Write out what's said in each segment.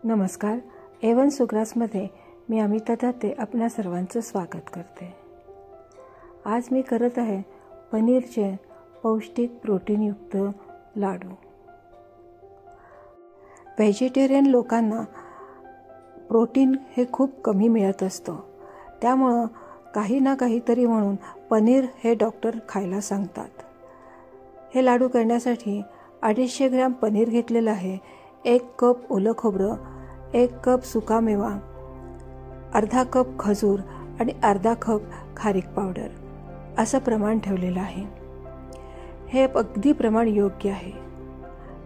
नमस्कार. A1 सुग्रासमध्ये मी अमिता दत्ते आपल्या सर्वांचं स्वागत करते. आज मी करत आहे पनीरचे पौष्टिक प्रोटीनयुक्त लाडू. व्हेजिटेरियन लोकांना प्रोटीन हे खूप कमी मिळत असतं, त्यामुळं काही ना काहीतरी म्हणून पनीर हे डॉक्टर खायला सांगतात. हे लाडू करण्यासाठी 250 ग्रॅम पनीर घेतलेलं आहे, 1 कप ओलं खोबरं, 1 कप सुकामेवा, अर्धा कप खजूर आणि अर्धा कप खारीक पावडर असं प्रमाण ठेवलेलं आहे. हे अगदी प्रमाण योग्य आहे.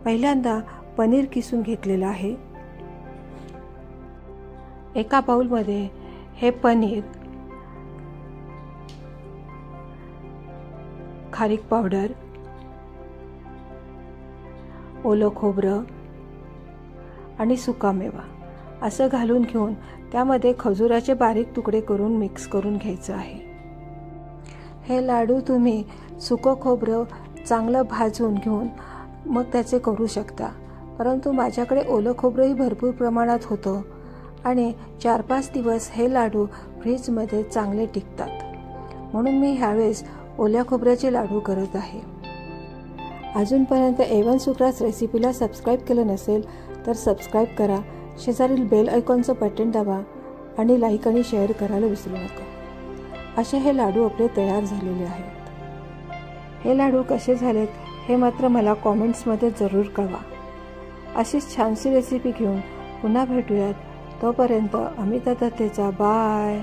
पहिल्यांदा पनीर किसून घेतलेलं आहे. एका बाउलमध्ये हे पनीर, खारीक पावडर, ओलं खोबरं आणि सुकामेवा असं घालून घेऊन त्यामध्ये खजुराचे बारीक तुकडे करून मिक्स करून घ्यायचं आहे. हे लाडू तुम्ही सुकं खोबरं चांगलं भाजून घेऊन मग त्याचे करू शकता, परंतु माझ्याकडे ओलं खोबरंही भरपूर प्रमाणात होतं आणि 4-5 दिवस हे लाडू फ्रीजमध्ये चांगले टिकतात, म्हणून मी ह्यावेळेस ओल्या खोबऱ्याचे लाडू करत आहे. अजूनपर्यंत A1 सुग्रास रेसिपीला सबस्क्राईब केलं नसेल तर सबस्क्राईब करा, शेजारील बेल आयकॉनचं बटन दाबा आणि लाईक आणि शेअर करायला विसरू नका. असे हे लाडू आपले तयार झालेले आहेत. हे लाडू कसे झालेत हे मात्र मला कॉमेंट्समध्ये जरूर कळवा. अशीच छानशी रेसिपी घेऊन पुन्हा भेटूयात. तोपर्यंत अमिता दत्तेचा बाय.